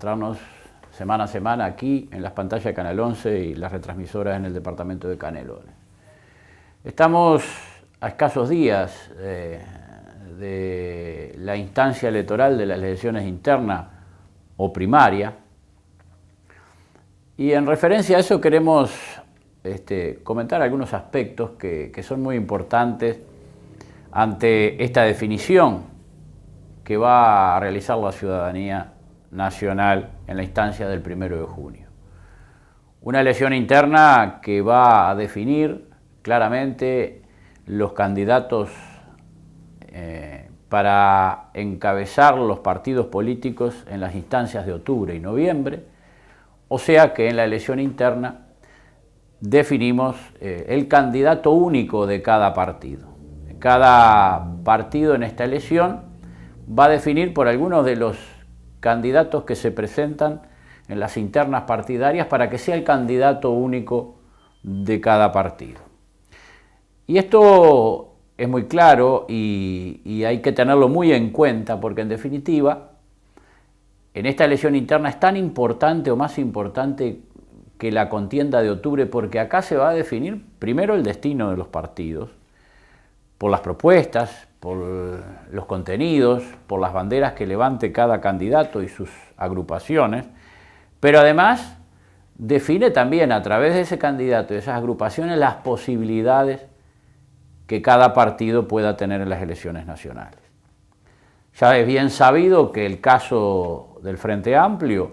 encontrarnos semana a semana aquí en las pantallas de Canal 11 y las retransmisoras en el departamento de Canelones. Estamos a escasos días de la instancia electoral de las elecciones internas o primaria, y en referencia a eso queremos comentar algunos aspectos que son muy importantes ante esta definición que va a realizar la ciudadanía nacional en la instancia del 1 de junio. Una elección interna que va a definir claramente los candidatos para encabezar los partidos políticos en las instancias de octubre y noviembre, o sea que en la elección interna definimos el candidato único de cada partido. Cada partido en esta elección va a definir por algunos de los candidatos que se presentan en las internas partidarias para que sea el candidato único de cada partido. Y esto es muy claro y hay que tenerlo muy en cuenta porque en definitiva en esta elección interna es tan importante o más importante que la contienda de octubre, porque acá se va a definir primero el destino de los partidos, por las propuestas, por los contenidos, por las banderas que levante cada candidato y sus agrupaciones, pero además define también a través de ese candidato y de esas agrupaciones las posibilidades que cada partido pueda tener en las elecciones nacionales. Ya es bien sabido que el caso del Frente Amplio,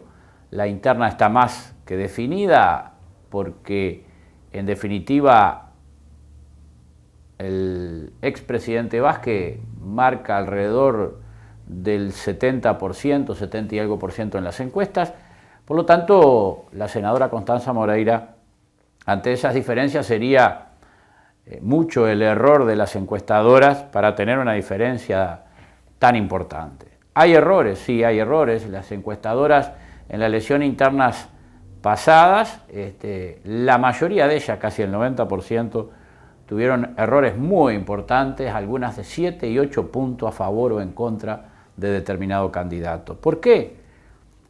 la interna está más que definida porque en definitiva el expresidente Vázquez marca alrededor del 70%, 70 y algo por ciento en las encuestas. Por lo tanto, la senadora Constanza Moreira, ante esas diferencias, sería mucho el error de las encuestadoras para tener una diferencia tan importante. ¿Hay errores? Sí, hay errores. Las encuestadoras en las elecciones internas pasadas, la mayoría de ellas, casi el 90%, tuvieron errores muy importantes, algunas de 7 y 8 puntos a favor o en contra de determinado candidato. ¿Por qué?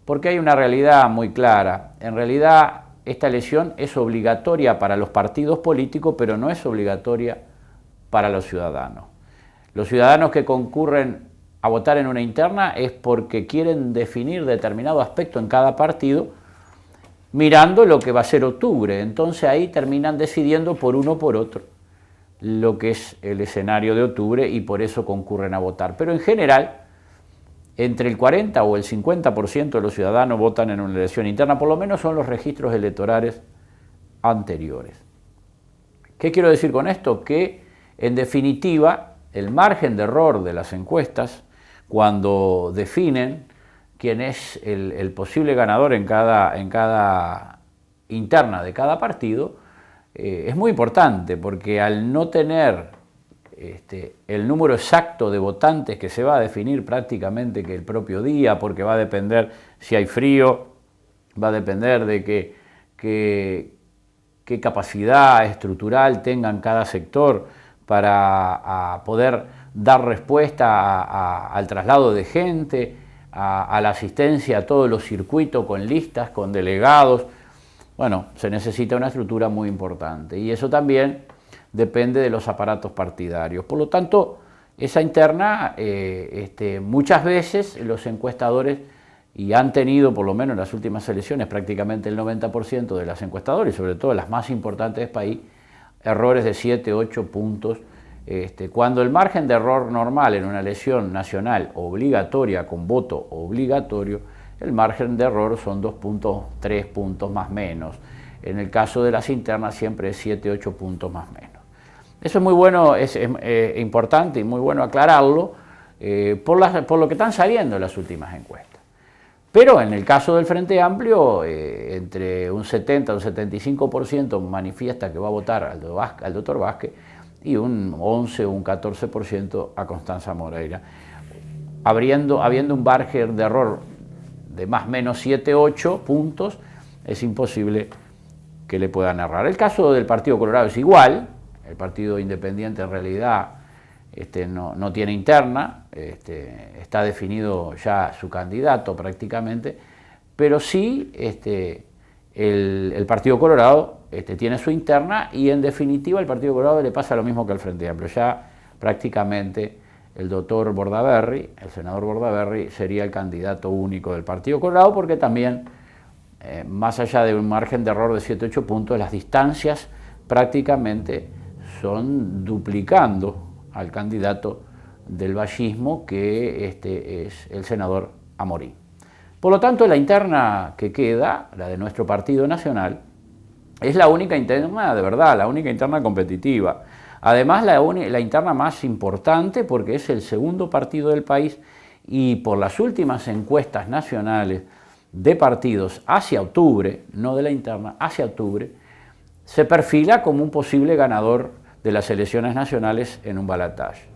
Porque hay una realidad muy clara. En realidad, esta elección es obligatoria para los partidos políticos, pero no es obligatoria para los ciudadanos. Los ciudadanos que concurren a votar en una interna es porque quieren definir determinado aspecto en cada partido, mirando lo que va a ser octubre. Entonces ahí terminan decidiendo por uno o por otro lo que es el escenario de octubre y por eso concurren a votar. Pero en general, entre el 40 o el 50% de los ciudadanos votan en una elección interna, por lo menos son los registros electorales anteriores. ¿Qué quiero decir con esto? Que en definitiva el margen de error de las encuestas cuando definen quién es el posible ganador en cada interna de cada partido, es muy importante porque al no tener el número exacto de votantes que se va a definir prácticamente que el propio día, porque va a depender si hay frío, va a depender de qué capacidad estructural tengan cada sector para poder dar respuesta al traslado de gente, a la asistencia a todos los circuitos con listas, con delegados. Bueno, se necesita una estructura muy importante y eso también depende de los aparatos partidarios. Por lo tanto, esa interna, muchas veces los encuestadores, y han tenido por lo menos en las últimas elecciones prácticamente el 90% de las encuestadoras, y sobre todo las más importantes del país, errores de 7, 8 puntos, cuando el margen de error normal en una elección nacional obligatoria, con voto obligatorio, el margen de error son 2 puntos, 3 puntos más menos. En el caso de las internas siempre es 7, 8 puntos más menos. Eso es muy bueno, es importante y muy bueno aclararlo por lo que están saliendo en las últimas encuestas. Pero en el caso del Frente Amplio, entre un 70 y un 75% manifiesta que va a votar al doctor Vázquez y un 11 o un 14% a Constanza Moreira. Habiendo un margen de error de más o menos 7, 8 puntos, es imposible que le puedan errar. El caso del Partido Colorado es igual. El Partido Independiente en realidad no tiene interna, está definido ya su candidato prácticamente, pero sí el Partido Colorado tiene su interna y en definitiva al Partido Colorado le pasa lo mismo que al Frente Amplio. Ya prácticamente el doctor Bordaberry, el senador Bordaberry, sería el candidato único del Partido Colorado porque también, más allá de un margen de error de 7-8 puntos, las distancias prácticamente son duplicando al candidato del vallismo que es el senador Amorín. Por lo tanto, la interna que queda, la de nuestro Partido Nacional, es la única interna de verdad, la única interna competitiva. Además, la interna más importante porque es el segundo partido del país y por las últimas encuestas nacionales de partidos hacia octubre, no de la interna, hacia octubre, se perfila como un posible ganador de las elecciones nacionales en un balotaje.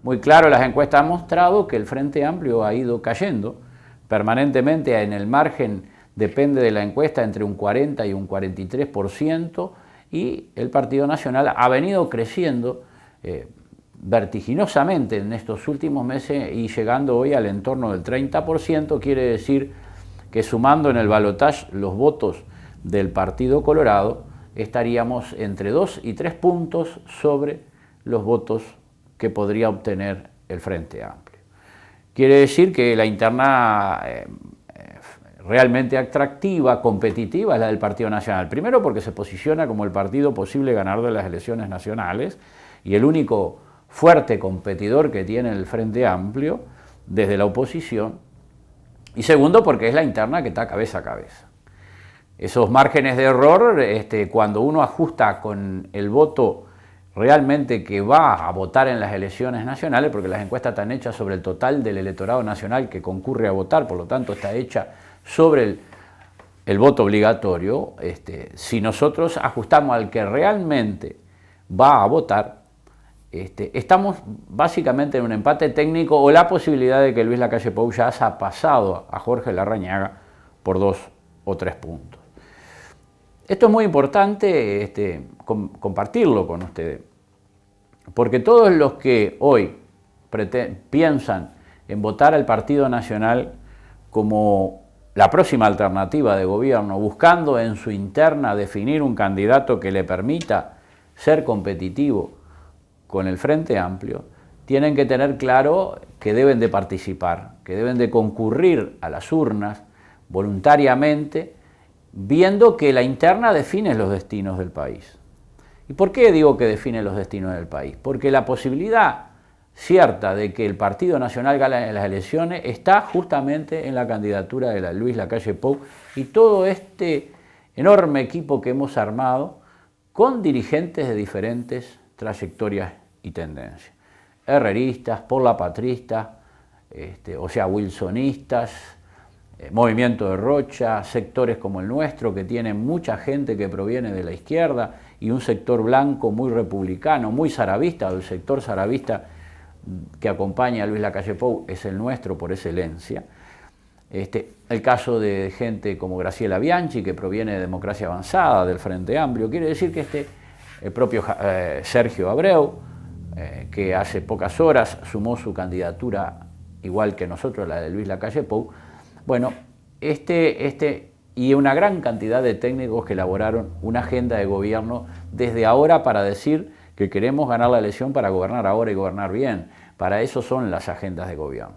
Muy claro, las encuestas han mostrado que el Frente Amplio ha ido cayendo permanentemente en el margen, depende de la encuesta, entre un 40 y un 43%, y el Partido Nacional ha venido creciendo vertiginosamente en estos últimos meses y llegando hoy al entorno del 30%, quiere decir que sumando en el balotaje los votos del Partido Colorado, estaríamos entre 2 y 3 puntos sobre los votos que podría obtener el Frente Amplio. Quiere decir que la interna realmente atractiva, competitiva, es la del Partido Nacional. Primero porque se posiciona como el partido posible ganador de las elecciones nacionales y el único fuerte competidor que tiene el Frente Amplio desde la oposición. Y segundo porque es la interna que está cabeza a cabeza. Esos márgenes de error, cuando uno ajusta con el voto realmente que va a votar en las elecciones nacionales, porque las encuestas están hechas sobre el total del electorado nacional que concurre a votar, por lo tanto está hecha sobre el voto obligatorio, si nosotros ajustamos al que realmente va a votar, estamos básicamente en un empate técnico o la posibilidad de que Luis Lacalle Pou ya haya pasado a Jorge Larrañaga por 2 o 3 puntos. Esto es muy importante compartirlo con ustedes, porque todos los que hoy piensan en votar al Partido Nacional como la próxima alternativa de gobierno, buscando en su interna definir un candidato que le permita ser competitivo con el Frente Amplio, tienen que tener claro que deben de participar, que deben de concurrir a las urnas voluntariamente, viendo que la interna define los destinos del país. ¿Y por qué digo que define los destinos del país? Porque la posibilidad cierta de que el Partido Nacional gane las elecciones está justamente en la candidatura de Luis Lacalle Pou y todo este enorme equipo que hemos armado con dirigentes de diferentes trayectorias y tendencias. Herreristas, porlapatristas, wilsonistas, Movimiento de Rocha, sectores como el nuestro que tienen mucha gente que proviene de la izquierda y un sector blanco muy republicano, muy saravista, el sector saravista que acompaña a Luis Lacalle Pou es el nuestro por excelencia. El caso de gente como Graciela Bianchi, que proviene de Democracia Avanzada, del Frente Amplio, quiere decir que el propio Sergio Abreu, que hace pocas horas sumó su candidatura, igual que nosotros, la de Luis Lacalle Pou. Bueno, y una gran cantidad de técnicos que elaboraron una agenda de gobierno desde ahora para decir que queremos ganar la elección para gobernar ahora y gobernar bien. Para eso son las agendas de gobierno.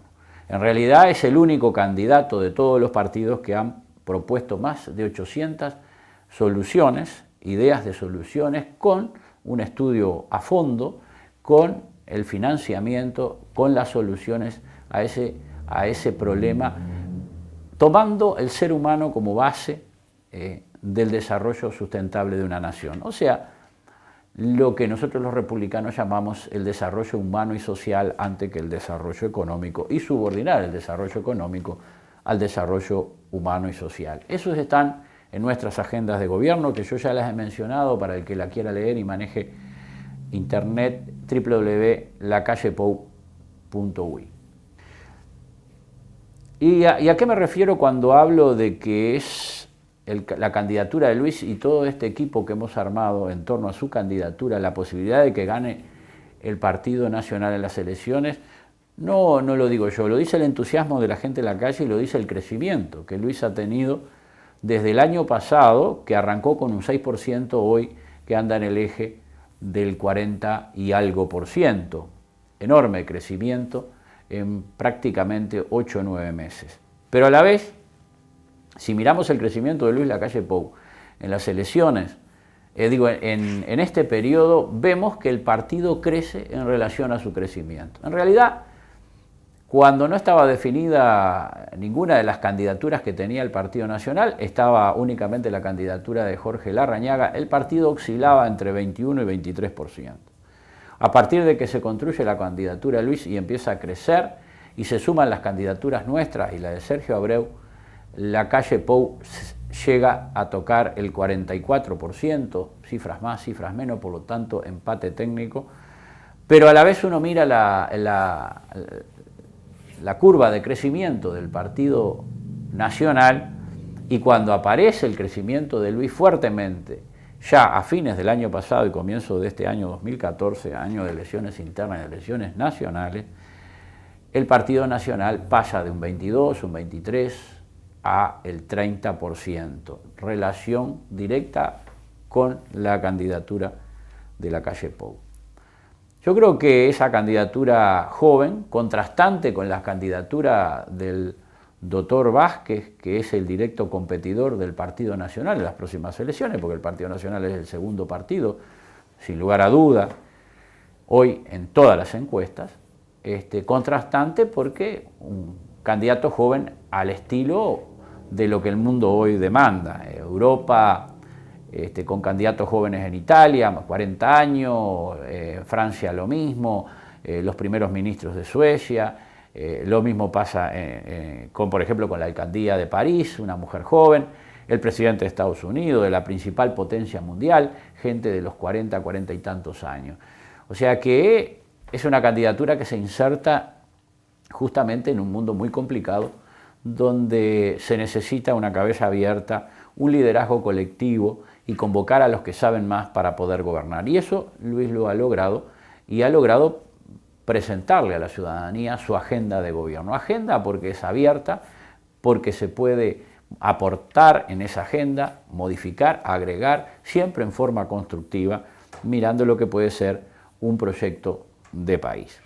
En realidad es el único candidato de todos los partidos que han propuesto más de 800 soluciones, ideas de soluciones, con un estudio a fondo, con el financiamiento, con las soluciones a ese problema, tomando el ser humano como base del desarrollo sustentable de una nación. O sea, lo que nosotros los republicanos llamamos el desarrollo humano y social antes que el desarrollo económico y subordinar el desarrollo económico al desarrollo humano y social. Esos están en nuestras agendas de gobierno, que yo ya las he mencionado para el que la quiera leer y maneje internet, www.lacallepou.uy. ¿Y a qué me refiero cuando hablo de que es la candidatura de Luis y todo este equipo que hemos armado en torno a su candidatura, la posibilidad de que gane el Partido Nacional en las elecciones? no lo digo yo, lo dice el entusiasmo de la gente en la calle y lo dice el crecimiento que Luis ha tenido desde el año pasado, que arrancó con un 6%, hoy que anda en el eje del 40 y algo por ciento. Enorme crecimiento en prácticamente 8 o 9 meses. Pero a la vez, si miramos el crecimiento de Luis Lacalle Pou en las elecciones, en este periodo, vemos que el partido crece en relación a su crecimiento. En realidad, cuando no estaba definida ninguna de las candidaturas que tenía el Partido Nacional, estaba únicamente la candidatura de Jorge Larrañaga, el partido oscilaba entre 21 y 23%. A partir de que se construye la candidatura de Luis y empieza a crecer, y se suman las candidaturas nuestras y la de Sergio Abreu, Lacalle Pou llega a tocar el 44%, cifras más, cifras menos, por lo tanto empate técnico, pero a la vez uno mira la curva de crecimiento del Partido Nacional y cuando aparece el crecimiento de Luis fuertemente, ya a fines del año pasado y comienzo de este año 2014, año de elecciones internas y de elecciones nacionales, el Partido Nacional pasa de un 22, un 23 a el 30%, relación directa con la candidatura de Lacalle Pou. Yo creo que esa candidatura joven, contrastante con la candidatura del doctor Vázquez, que es el directo competidor del Partido Nacional en las próximas elecciones, porque el Partido Nacional es el segundo partido, sin lugar a duda, hoy en todas las encuestas, contrastante porque un candidato joven al estilo de lo que el mundo hoy demanda. Europa, con candidatos jóvenes en Italia, más 40 años, Francia lo mismo, los primeros ministros de Suecia, lo mismo pasa por ejemplo, con la alcaldía de París, una mujer joven, el presidente de Estados Unidos, de la principal potencia mundial, gente de los 40, 40 y tantos años. O sea que es una candidatura que se inserta justamente en un mundo muy complicado, donde se necesita una cabeza abierta, un liderazgo colectivo y convocar a los que saben más para poder gobernar. Y eso Luis lo ha logrado, y ha logrado presentarle a la ciudadanía su agenda de gobierno. Agenda porque es abierta, porque se puede aportar en esa agenda, modificar, agregar, siempre en forma constructiva, mirando lo que puede ser un proyecto de país.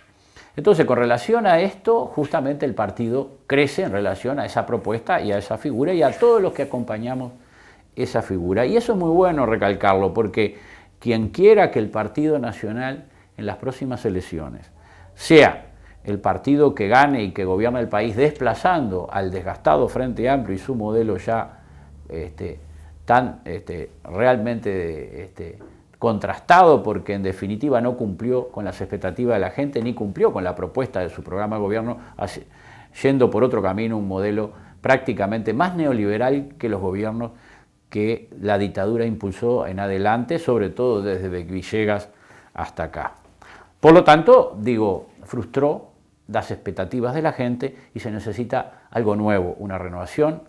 Entonces, con relación a esto, justamente el partido crece en relación a esa propuesta y a esa figura y a todos los que acompañamos esa figura. Y eso es muy bueno recalcarlo, porque quien quiera que el Partido Nacional en las próximas elecciones sea el partido que gane y que gobierne el país, desplazando al desgastado Frente Amplio y su modelo ya realmente contrastado, porque en definitiva no cumplió con las expectativas de la gente, ni cumplió con la propuesta de su programa de gobierno, yendo por otro camino, un modelo prácticamente más neoliberal que los gobiernos que la dictadura impulsó en adelante, sobre todo desde Villegas hasta acá. Por lo tanto, frustró las expectativas de la gente y se necesita algo nuevo, una renovación,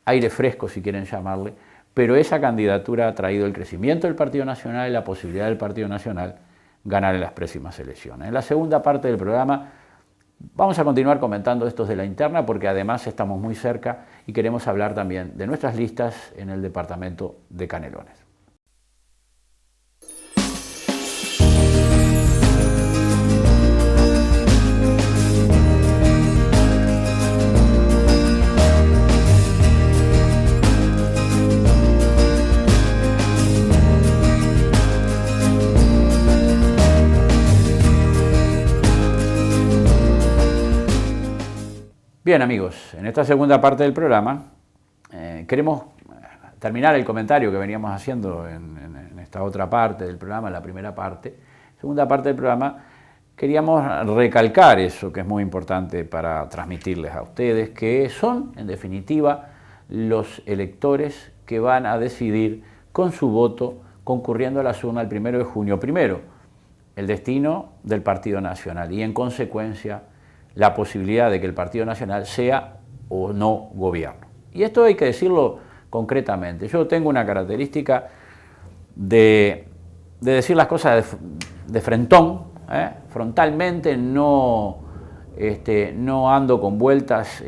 aire fresco si quieren llamarle, pero esa candidatura ha traído el crecimiento del Partido Nacional y la posibilidad del Partido Nacional ganar en las próximas elecciones. En la segunda parte del programa vamos a continuar comentando estos de la interna, porque además estamos muy cerca y queremos hablar también de nuestras listas en el departamento de Canelones. Bien, amigos, en esta segunda parte del programa queremos terminar el comentario que veníamos haciendo en esta otra parte del programa, en la primera parte. Segunda parte del programa, queríamos recalcar eso que es muy importante para transmitirles a ustedes, que son, en definitiva, los electores que van a decidir con su voto, concurriendo a la urna el 1 de junio, primero, el destino del Partido Nacional y, en consecuencia, la posibilidad de que el Partido Nacional sea o no gobierno. Y esto hay que decirlo concretamente. Yo tengo una característica de decir las cosas de frentón, frontalmente, no no ando con vueltas,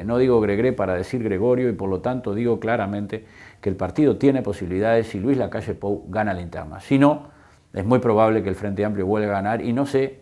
no digo Gregre para decir Gregorio, y por lo tanto digo claramente que el partido tiene posibilidades si Luis Lacalle Pou gana la interna. Si no, es muy probable que el Frente Amplio vuelva a ganar y no sé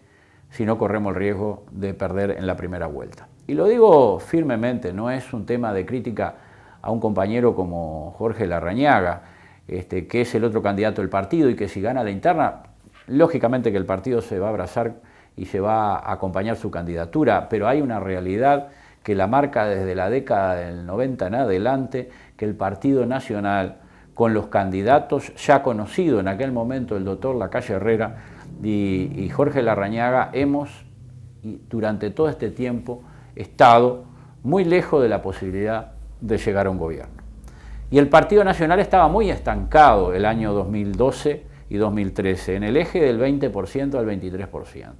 si no corremos el riesgo de perder en la primera vuelta. Y lo digo firmemente, no es un tema de crítica a un compañero como Jorge Larrañaga, que es el otro candidato del partido y que si gana la interna, lógicamente que el partido se va a abrazar y se va a acompañar su candidatura, pero hay una realidad que la marca desde la década del 90 en adelante, que el Partido Nacional, con los candidatos ya conocidos en aquel momento, el doctor Lacalle Herrera y Jorge Larrañaga, hemos durante todo este tiempo estado muy lejos de la posibilidad de llegar a un gobierno. Y el Partido Nacional estaba muy estancado el año 2012 y 2013, en el eje del 20% al 23%.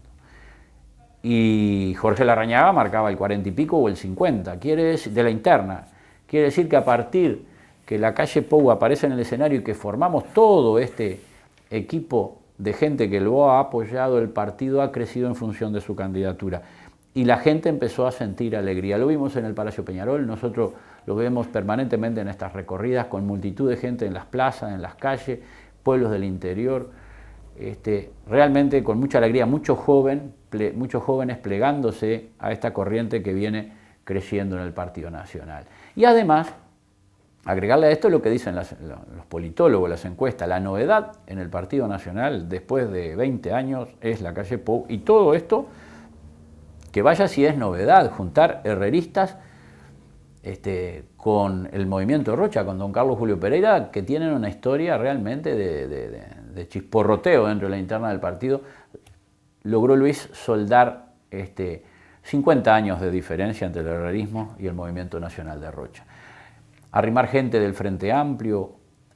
Y Jorge Larrañaga marcaba el 40 y pico o el 50, de la interna. Quiere decir que a partir que Lacalle Pou aparece en el escenario y que formamos todo este equipo de gente que lo ha apoyado, el partido ha crecido en función de su candidatura. Y la gente empezó a sentir alegría. Lo vimos en el Palacio Peñarol, nosotros lo vemos permanentemente en estas recorridas con multitud de gente en las plazas, en las calles, pueblos del interior, realmente con mucha alegría, muchos jóvenes plegándose a esta corriente que viene creciendo en el Partido Nacional. Y además, agregarle a esto lo que dicen los politólogos, las encuestas, la novedad en el Partido Nacional después de 20 años es Lacalle Pou, y todo esto, que vaya si es novedad, juntar herreristas con el movimiento Rocha, con don Carlos Julio Pereira, que tienen una historia realmente de chisporroteo dentro de la interna del partido. Logró Luis soldar 50 años de diferencia entre el herrerismo y el movimiento nacional de Rocha. Arrimar gente del Frente Amplio,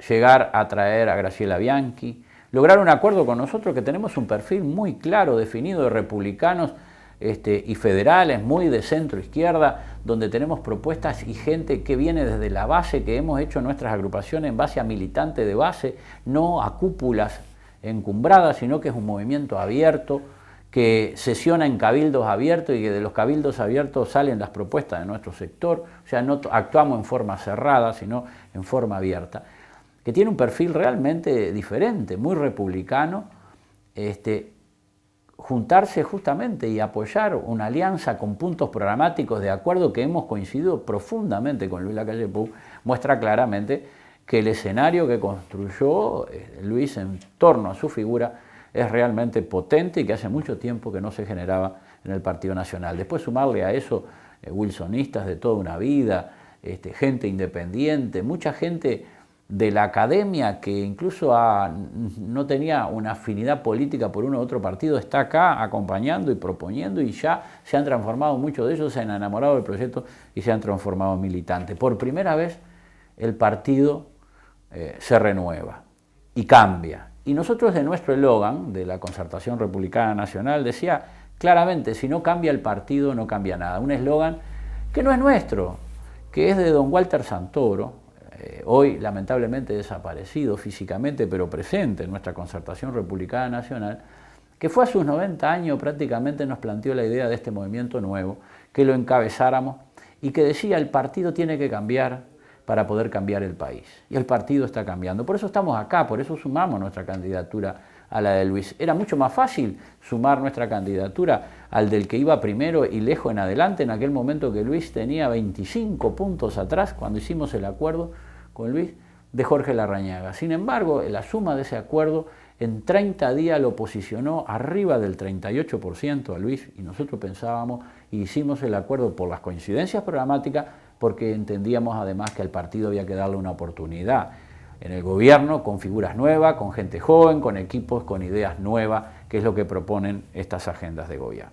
llegar a traer a Graciela Bianchi, lograr un acuerdo con nosotros que tenemos un perfil muy claro, definido de republicanos y federales, muy de centro-izquierda, donde tenemos propuestas y gente que viene desde la base, que hemos hecho nuestras agrupaciones en base a militantes de base, no a cúpulas encumbradas, sino que es un movimiento abierto, que sesiona en cabildos abiertos y que de los cabildos abiertos salen las propuestas de nuestro sector, o sea, no actuamos en forma cerrada, sino en forma abierta, que tiene un perfil realmente diferente, muy republicano, juntarse justamente y apoyar una alianza con puntos programáticos de acuerdo que hemos coincidido profundamente con Luis Lacalle Pou, muestra claramente que el escenario que construyó Luis en torno a su figura es realmente potente y que hace mucho tiempo que no se generaba en el Partido Nacional. Después sumarle a eso wilsonistas de toda una vida, gente independiente, mucha gente de la academia que incluso no tenía una afinidad política por uno u otro partido, está acá acompañando y proponiendo, y ya se han transformado, muchos de ellos se han enamorado del proyecto y se han transformado en militantes. Por primera vez el partido se renueva y cambia. Y nosotros, de nuestro eslogan de la Concertación Republicana Nacional, decía claramente: si no cambia el partido, no cambia nada. Un eslogan que no es nuestro, que es de don Walter Santoro, hoy lamentablemente desaparecido físicamente, pero presente en nuestra Concertación Republicana Nacional, que fue a sus 90 años prácticamente nos planteó la idea de este movimiento nuevo, que lo encabezáramos y que decía: el partido tiene que cambiar para poder cambiar el país. Y el partido está cambiando. Por eso estamos acá, por eso sumamos nuestra candidatura a la de Luis. Era mucho más fácil sumar nuestra candidatura al del que iba primero y lejos en adelante, en aquel momento que Luis tenía 25 puntos atrás, cuando hicimos el acuerdo con Luis, de Jorge Larrañaga. Sin embargo, la suma de ese acuerdo en 30 días lo posicionó arriba del 38% a Luis, y nosotros pensábamos y hicimos el acuerdo por las coincidencias programáticas, porque entendíamos además que al partido había que darle una oportunidad en el gobierno, con figuras nuevas, con gente joven, con equipos, con ideas nuevas, que es lo que proponen estas agendas de gobierno.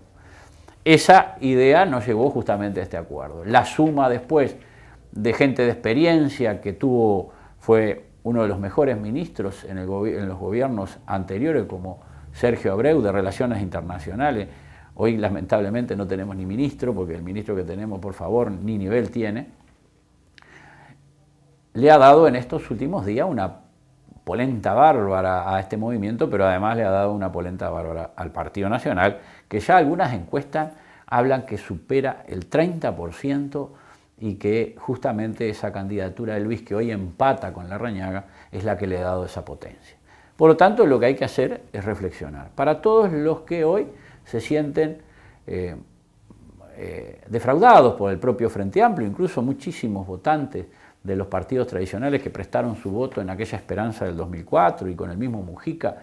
Esa idea nos llevó justamente a este acuerdo. La suma después de gente de experiencia que fue uno de los mejores ministros en los gobiernos anteriores, como Sergio Abreu, de Relaciones Internacionales. Hoy lamentablemente no tenemos ni ministro, porque el ministro que tenemos, por favor, ni nivel tiene. Le ha dado en estos últimos días una polenta bárbara a este movimiento, pero además le ha dado una polenta bárbara al Partido Nacional, que ya algunas encuestas hablan que supera el 30% y que justamente esa candidatura de Luis, que hoy empata con Larrañaga, es la que le ha dado esa potencia. Por lo tanto, lo que hay que hacer es reflexionar. Para todos los que hoy se sienten defraudados por el propio Frente Amplio, incluso muchísimos votantes de los partidos tradicionales que prestaron su voto en aquella esperanza del 2004 y con el mismo Mujica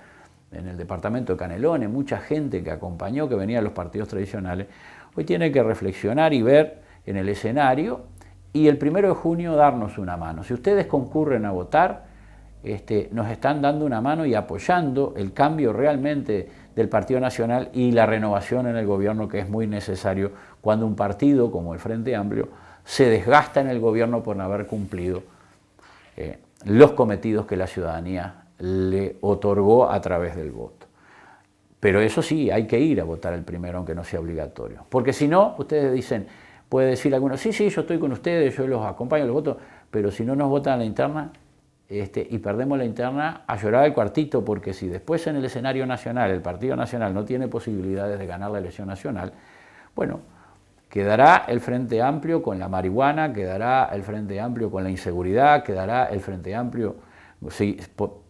en el departamento de Canelones, mucha gente que acompañó, que venía de los partidos tradicionales, hoy tiene que reflexionar y ver en el escenario y el 1 de junio darnos una mano. Si ustedes concurren a votar, nos están dando una mano y apoyando el cambio realmente del Partido Nacional y la renovación en el gobierno, que es muy necesario cuando un partido como el Frente Amplio se desgasta en el gobierno por no haber cumplido los cometidos que la ciudadanía le otorgó a través del voto. Pero eso sí, hay que ir a votar el 1, aunque no sea obligatorio. Porque si no, ustedes dicen, puede decir algunos, sí, yo estoy con ustedes, yo los acompaño, los voto, pero si no nos votan a la interna y perdemos la interna, a llorar al cuartito, porque si después en el escenario nacional el Partido Nacional no tiene posibilidades de ganar la elección nacional, bueno, quedará el Frente Amplio con la marihuana, quedará el Frente Amplio con la inseguridad, quedará el Frente Amplio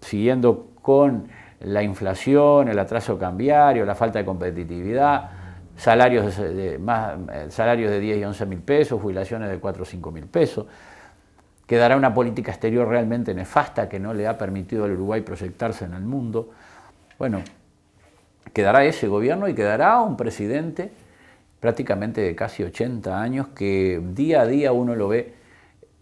siguiendo con la inflación, el atraso cambiario, la falta de competitividad, salarios de 10 y 11 mil pesos, jubilaciones de 4 o 5 mil pesos. Quedará una política exterior realmente nefasta que no le ha permitido al Uruguay proyectarse en el mundo. Bueno, quedará ese gobierno y quedará un presidente prácticamente de casi 80 años que día a día uno lo ve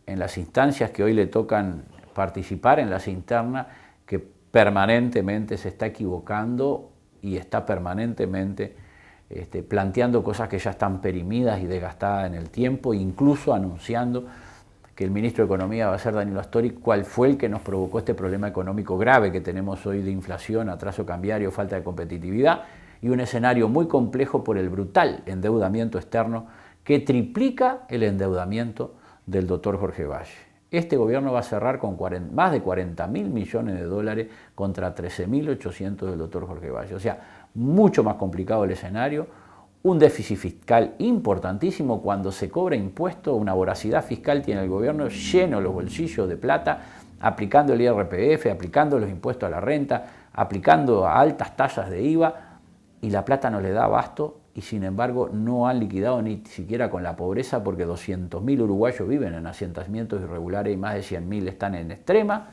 en las instancias que hoy le tocan participar, en las internas, que permanentemente se está equivocando y está permanentemente planteando cosas que ya están perimidas y desgastadas en el tiempo, incluso anunciando que el ministro de Economía va a ser Danilo Astori, cuál fue el que nos provocó este problema económico grave que tenemos hoy de inflación, atraso cambiario, falta de competitividad y un escenario muy complejo por el brutal endeudamiento externo que triplica el endeudamiento del doctor Jorge Valle. Este gobierno va a cerrar con más de 40.000 millones de dólares contra 13.800 del doctor Jorge Valle. O sea, mucho más complicado el escenario, un déficit fiscal importantísimo cuando se cobra impuesto, una voracidad fiscal tiene el gobierno lleno los bolsillos de plata, aplicando el IRPF, aplicando los impuestos a la renta, aplicando altas tasas de IVA y la plata no le da abasto y sin embargo no han liquidado ni siquiera con la pobreza porque 200.000 uruguayos viven en asentamientos irregulares y más de 100.000 están en extrema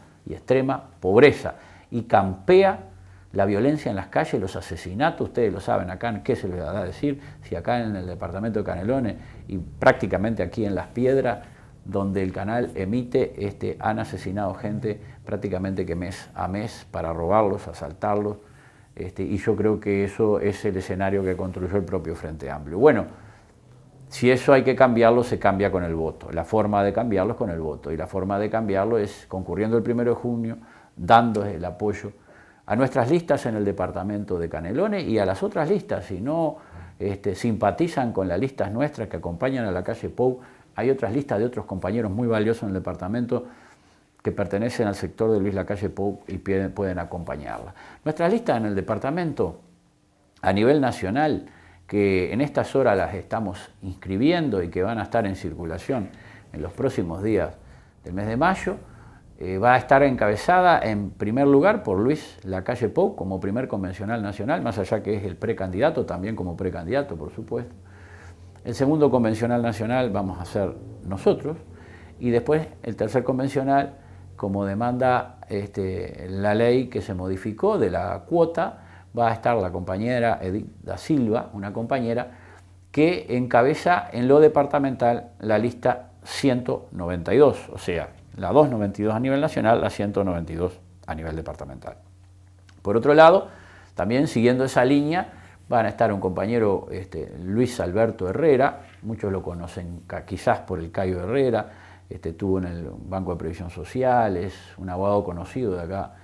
pobreza y campea la violencia en las calles, los asesinatos, ustedes lo saben acá, ¿qué se les va a decir? Si acá en el departamento de Canelones y prácticamente aquí en Las Piedras, donde el canal emite, han asesinado gente prácticamente que mes a mes para robarlos, asaltarlos, y yo creo que eso es el escenario que construyó el propio Frente Amplio. Bueno, si eso hay que cambiarlo, se cambia con el voto. La forma de cambiarlo es con el voto, y la forma de cambiarlo es concurriendo el 1 de junio, dando el apoyo a nuestras listas en el departamento de Canelones y a las otras listas. Si no simpatizan con las listas nuestras que acompañan a la calle Pou, hay otras listas de otros compañeros muy valiosos en el departamento que pertenecen al sector de Luis Lacalle Pou y pueden acompañarla. Nuestras listas en el departamento a nivel nacional, que en estas horas las estamos inscribiendo y que van a estar en circulación en los próximos días del mes de mayo, va a estar encabezada en primer lugar por Luis Lacalle Pou como primer convencional nacional, más allá que es el precandidato, también como precandidato, por supuesto. El segundo convencional nacional vamos a ser nosotros, y después el tercer convencional, como demanda la ley que se modificó de la cuota, va a estar la compañera Edith da Silva, una compañera que encabeza en lo departamental la lista 192, o sea, la 292 a nivel nacional, la 192 a nivel departamental. Por otro lado, también siguiendo esa línea, van a estar un compañero Luis Alberto Herrera, muchos lo conocen quizás por el Cayo Herrera, estuvo en el Banco de Previsión Social, es un abogado conocido de acá,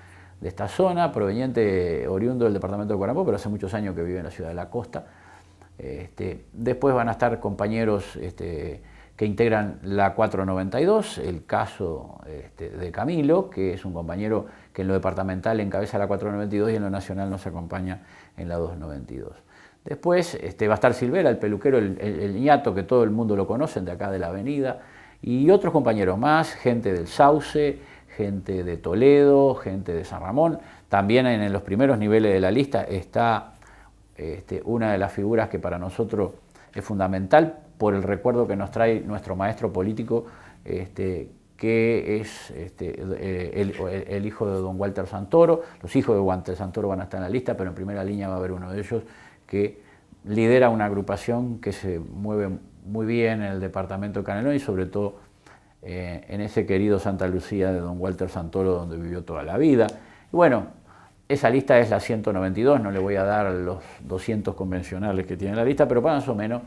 de esta zona, proveniente, oriundo del departamento de Corambo, pero hace muchos años que vive en la ciudad de la Costa. Después van a estar compañeros que integran la 492, el caso de Camilo, que es un compañero que en lo departamental encabeza la 492 y en lo nacional nos acompaña en la 292. Después va a estar Silvera, el peluquero, el ñato, que todo el mundo lo conocen, de acá de la avenida, y otros compañeros más, gente del Sauce, gente de Toledo, gente de San Ramón. También en los primeros niveles de la lista está una de las figuras que para nosotros es fundamental por el recuerdo que nos trae nuestro maestro político, que es el hijo de don Walter Santoro. Los hijos de Walter Santoro van a estar en la lista, pero en primera línea va a haber uno de ellos que lidera una agrupación que se mueve muy bien en el departamento de Canelones y sobre todo en ese querido Santa Lucía de don Walter Santoro, donde vivió toda la vida. Y bueno, esa lista es la 192, no le voy a dar los 200 convencionales que tiene la lista, pero más o menos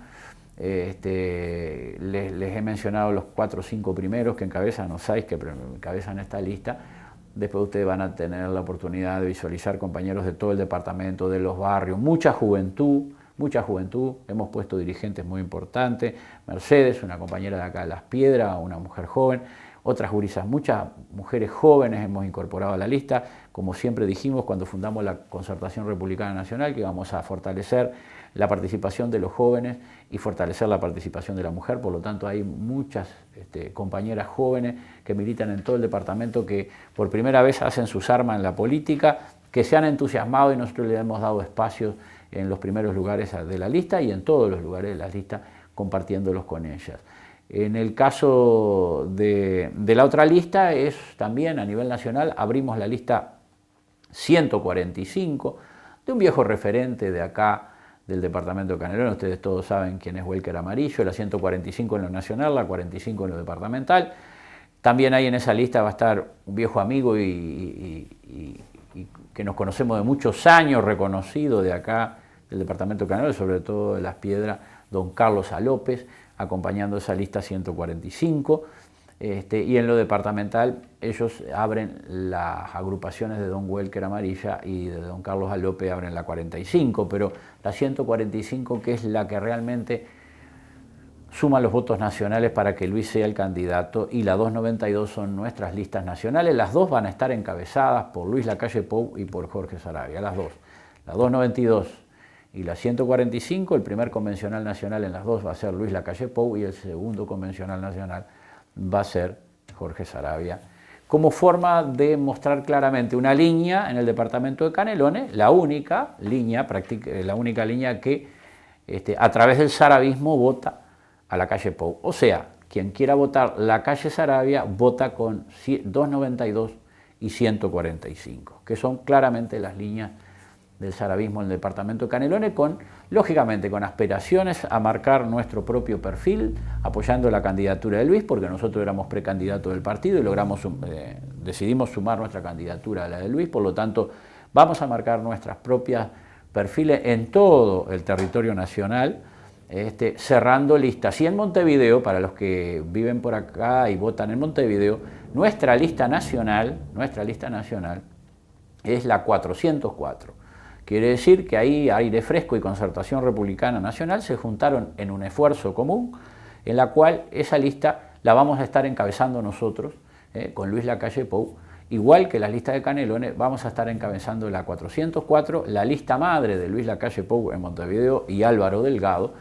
les he mencionado los 4 o 5 primeros que encabezan, o 6 que encabezan esta lista. Después ustedes van a tener la oportunidad de visualizar compañeros de todo el departamento, de los barrios, mucha juventud, hemos puesto dirigentes muy importantes, Mercedes, una compañera de acá de Las Piedras, una mujer joven, otras gurisas, muchas mujeres jóvenes hemos incorporado a la lista, como siempre dijimos cuando fundamos la Concertación Republicana Nacional, que íbamos a fortalecer la participación de los jóvenes y fortalecer la participación de la mujer, por lo tanto hay muchas compañeras jóvenes que militan en todo el departamento, que por primera vez hacen sus armas en la política, que se han entusiasmado y nosotros les hemos dado espacios en los primeros lugares de la lista y en todos los lugares de la lista, compartiéndolos con ellas. En el caso de la otra lista, es también a nivel nacional, abrimos la lista 145 de un viejo referente de acá, del departamento de Canelones. Ustedes todos saben quién es Huelker Amarillo, la 145 en lo nacional, la 45 en lo departamental. También ahí en esa lista va a estar un viejo amigo y que nos conocemos de muchos años, reconocido de acá, del departamento de Canelones, sobre todo de Las Piedras, don Carlos A. López, acompañando esa lista 145. Y en lo departamental ellos abren las agrupaciones de don Huelker Amarilla y de don Carlos A. López abren la 45, pero la 145, que es la que realmente suma los votos nacionales para que Luis sea el candidato, y la 292 son nuestras listas nacionales. Las dos van a estar encabezadas por Luis Lacalle Pou y por Jorge Saravia, las dos. La 292 y la 145, el primer convencional nacional en las dos va a ser Luis Lacalle Pou y el segundo convencional nacional va a ser Jorge Saravia, como forma de mostrar claramente una línea en el departamento de Canelones, la única línea que a través del saravismo vota a Lacalle Pou. O sea, quien quiera votar Lacalle Saravia vota con 292 y 145, que son claramente las líneas del saravismo en el departamento de Canelones, lógicamente con aspiraciones a marcar nuestro propio perfil, apoyando la candidatura de Luis, porque nosotros éramos precandidatos del partido y decidimos sumar nuestra candidatura a la de Luis, por lo tanto vamos a marcar nuestras propias perfiles en todo el territorio nacional, cerrando listas. Y en Montevideo, para los que viven por acá y votan en Montevideo, nuestra lista nacional es la 404. Quiere decir que ahí Aire Fresco y Concertación Republicana Nacional se juntaron en un esfuerzo común, en la cual esa lista la vamos a estar encabezando nosotros, con Luis Lacalle Pou, igual que la lista de Canelones, vamos a estar encabezando la 404, la lista madre de Luis Lacalle Pou en Montevideo y Álvaro Delgado,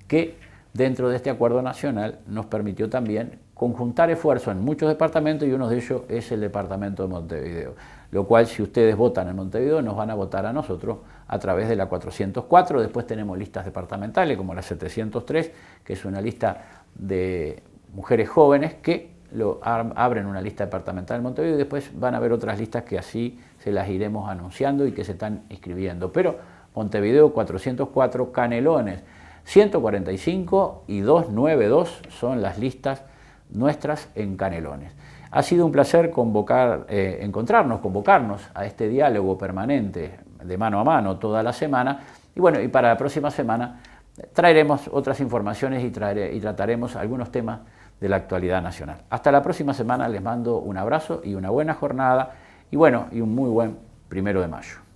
que dentro de este acuerdo nacional nos permitió también conjuntar esfuerzos en muchos departamentos y uno de ellos es el departamento de Montevideo, lo cual si ustedes votan en Montevideo nos van a votar a nosotros a través de la 404, después tenemos listas departamentales como la 703, que es una lista de mujeres jóvenes que abren una lista departamental en Montevideo y después van a haber otras listas que así se las iremos anunciando y que se están inscribiendo, pero Montevideo 404, Canelones 145 y 292 son las listas nuestras en Canelones. Ha sido un placer convocarnos a este diálogo permanente de mano a mano toda la semana y bueno, y para la próxima semana traeremos otras informaciones y trataremos algunos temas de la actualidad nacional. Hasta la próxima semana, les mando un abrazo y una buena jornada y bueno, y un muy buen 1 de mayo.